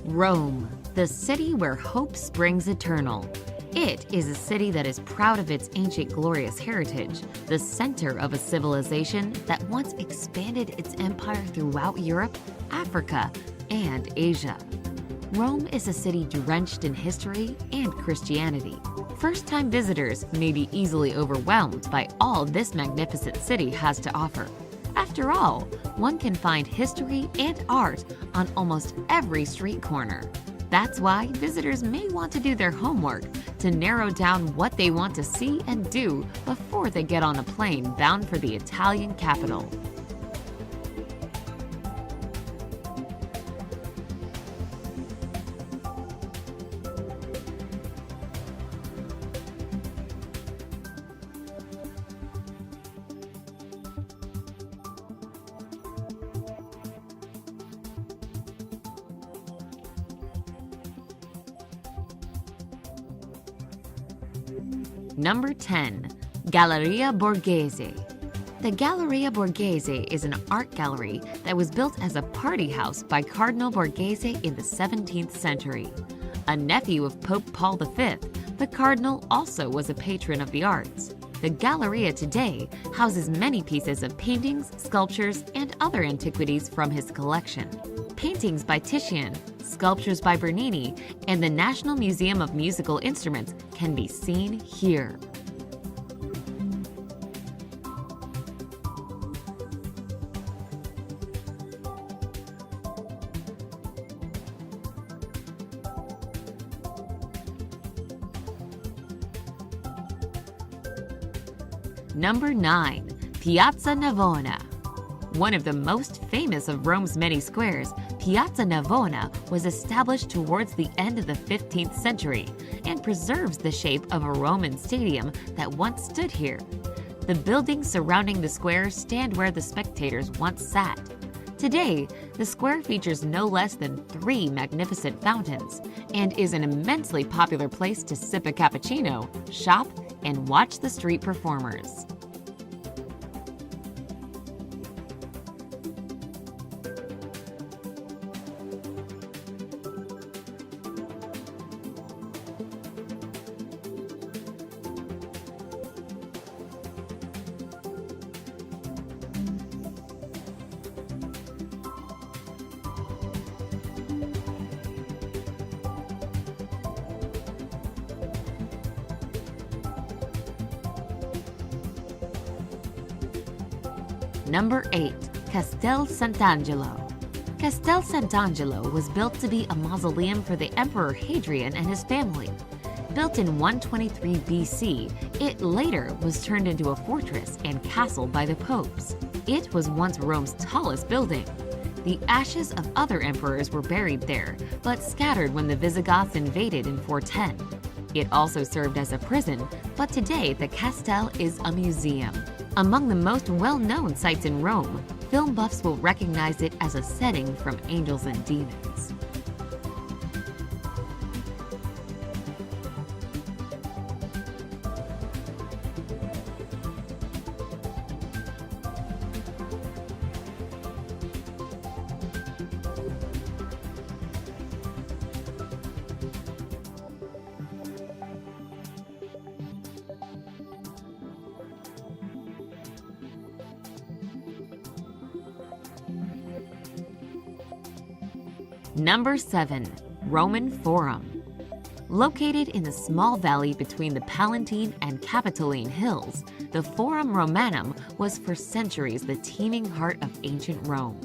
Rome, the city where hope springs eternal. It is a city that is proud of its ancient glorious heritage, the center of a civilization that once expanded its empire throughout Europe, Africa, and Asia. Rome is a city drenched in history and Christianity. First-time visitors may be easily overwhelmed by all this magnificent city has to offer. After all, one can find history and art on almost every street corner. That's why visitors may want to do their homework to narrow down what they want to see and do before they get on a plane bound for the Italian capital. Number 10. Galleria Borghese. The Galleria Borghese is an art gallery that was built as a party house by Cardinal Borghese in the 17th century. A nephew of Pope Paul V, the cardinal also was a patron of the arts. The Galleria today houses many pieces of paintings, sculptures, and other antiquities from his collection. Paintings by Titian, sculptures by Bernini, and the National Museum of Musical Instruments can be seen here. Number 9. Piazza Navona. One of the most famous of Rome's many squares, Piazza Navona was established towards the end of the 15th century and preserves the shape of a Roman stadium that once stood here. The buildings surrounding the square stand where the spectators once sat. Today, the square features no less than 3 magnificent fountains and is an immensely popular place to sip a cappuccino, shop, and watch the street performers. Number 8. Castel Sant'Angelo. Castel Sant'Angelo was built to be a mausoleum for the Emperor Hadrian and his family. Built in 123 BC, it later was turned into a fortress and castle by the popes. It was once Rome's tallest building. The ashes of other emperors were buried there, but scattered when the Visigoths invaded in 410. It also served as a prison, but today the castle is a museum. Among the most well-known sites in Rome, film buffs will recognize it as a setting from Angels and Demons. Number 7. Roman Forum. Located in the small valley between the Palatine and Capitoline Hills, the Forum Romanum was for centuries the teeming heart of ancient Rome.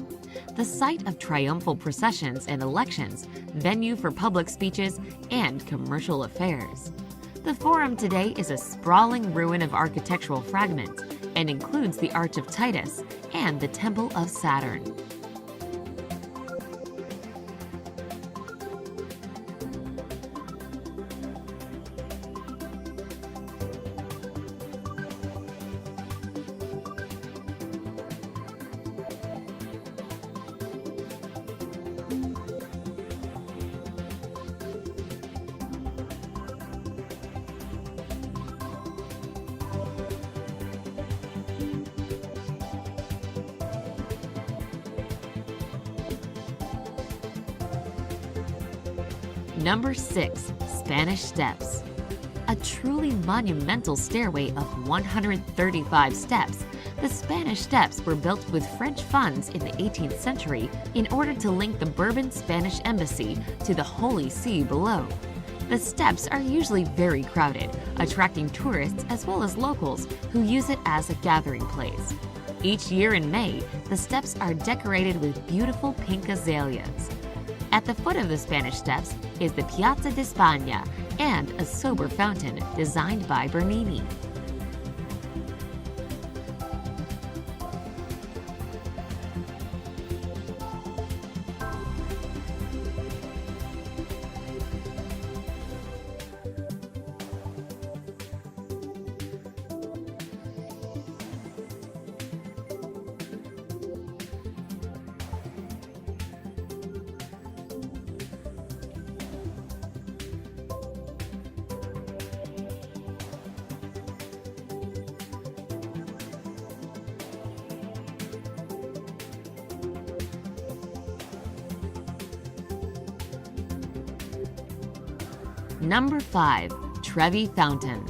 The site of triumphal processions and elections, venue for public speeches, and commercial affairs. The Forum today is a sprawling ruin of architectural fragments and includes the Arch of Titus and the Temple of Saturn. Number 6. Spanish Steps. A truly monumental stairway of 135 steps, the Spanish Steps were built with French funds in the 18th century in order to link the Bourbon Spanish Embassy to the Holy See below. The steps are usually very crowded, attracting tourists as well as locals who use it as a gathering place. Each year in May, the steps are decorated with beautiful pink azaleas. At the foot of the Spanish Steps is the Piazza di Spagna and a sober fountain designed by Bernini. Number 5. Trevi Fountain.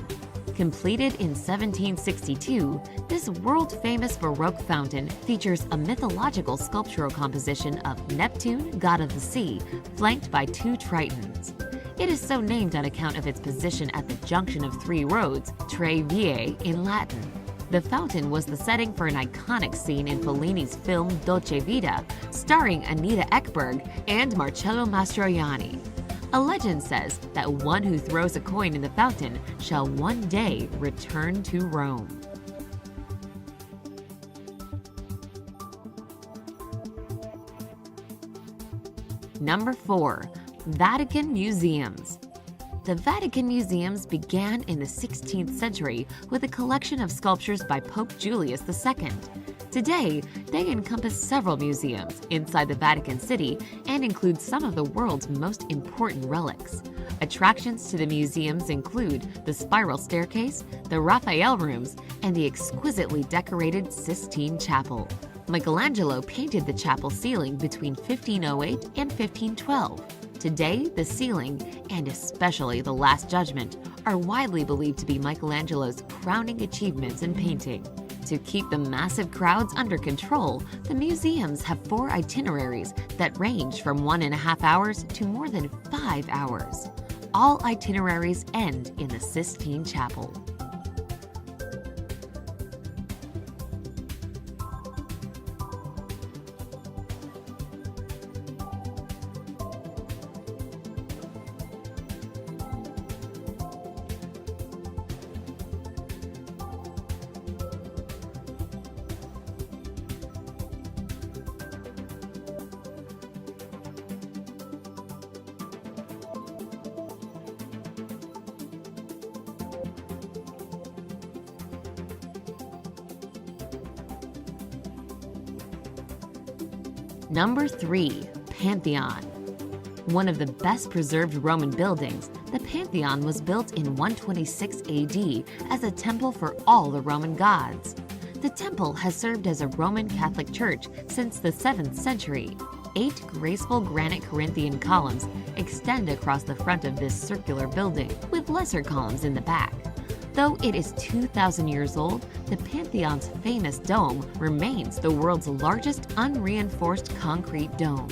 Completed in 1762, this world-famous Baroque fountain features a mythological sculptural composition of Neptune, god of the sea, flanked by 2 tritons. It is so named on account of its position at the junction of 3 roads, tre vie in Latin. The fountain was the setting for an iconic scene in Fellini's film Dolce Vita, starring Anita Ekberg and Marcello Mastroianni. A legend says that one who throws a coin in the fountain shall one day return to Rome. Number 4. Vatican Museums. The Vatican Museums began in the 16th century with a collection of sculptures by Pope Julius II. Today, they encompass several museums inside the Vatican City and include some of the world's most important relics. Attractions to the museums include the spiral staircase, the Raphael rooms, and the exquisitely decorated Sistine Chapel. Michelangelo painted the chapel ceiling between 1508 and 1512. Today, the ceiling, and especially the Last Judgment, are widely believed to be Michelangelo's crowning achievements in painting. To keep the massive crowds under control, the museums have 4 itineraries that range from 1.5 hours to more than 5 hours. All itineraries end in the Sistine Chapel. Number 3. Pantheon. One of the best preserved Roman buildings, the Pantheon was built in 126 AD as a temple for all the Roman gods. The temple has served as a Roman Catholic church since the 7th century. 8 graceful granite Corinthian columns extend across the front of this circular building, with lesser columns in the back. Though it is 2,000 years old, the Pantheon's famous dome remains the world's largest unreinforced concrete dome.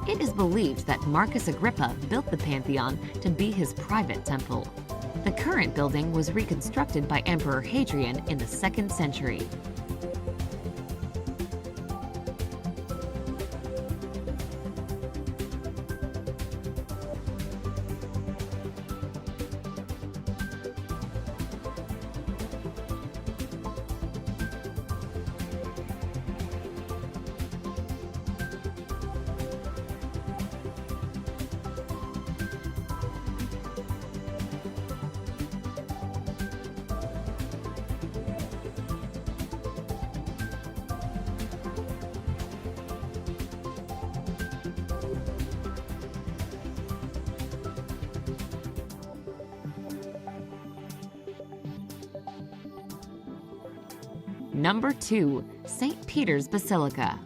It is believed that Marcus Agrippa built the Pantheon to be his private temple. The current building was reconstructed by Emperor Hadrian in the 2nd century. Number 2. St. Peter's Basilica.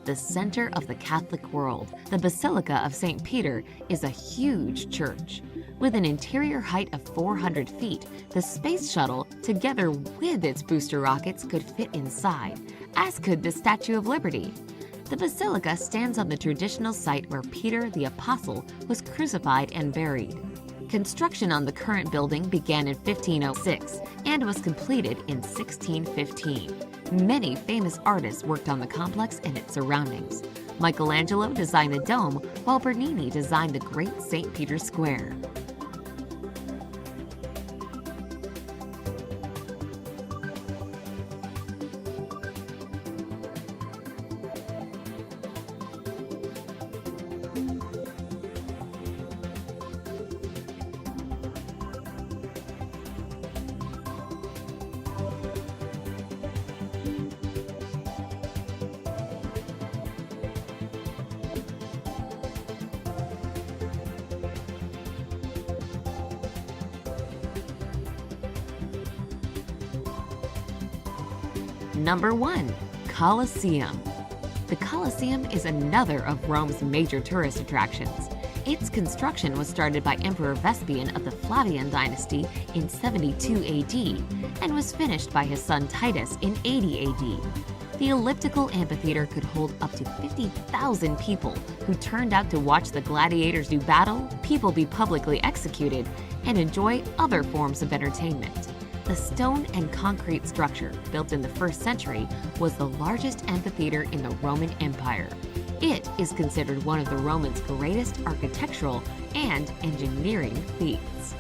the center of the Catholic world, the Basilica of St. Peter is a huge church. With an interior height of 400 feet, the space shuttle, together with its booster rockets, could fit inside, as could the Statue of Liberty. The basilica stands on the traditional site where Peter the Apostle was crucified and buried. Construction on the current building began in 1506 and was completed in 1615. Many famous artists worked on the complex and its surroundings. Michelangelo designed the dome, while Bernini designed the Great St. Peter's Square. Number 1. Colosseum. The Colosseum is another of Rome's major tourist attractions. Its construction was started by Emperor Vespasian of the Flavian dynasty in 72 AD and was finished by his son Titus in 80 AD. The elliptical amphitheater could hold up to 50,000 people who turned out to watch the gladiators do battle, people be publicly executed, and enjoy other forms of entertainment. The stone and concrete structure, built in the 1st century, was the largest amphitheater in the Roman Empire. It is considered one of the Romans' greatest architectural and engineering feats.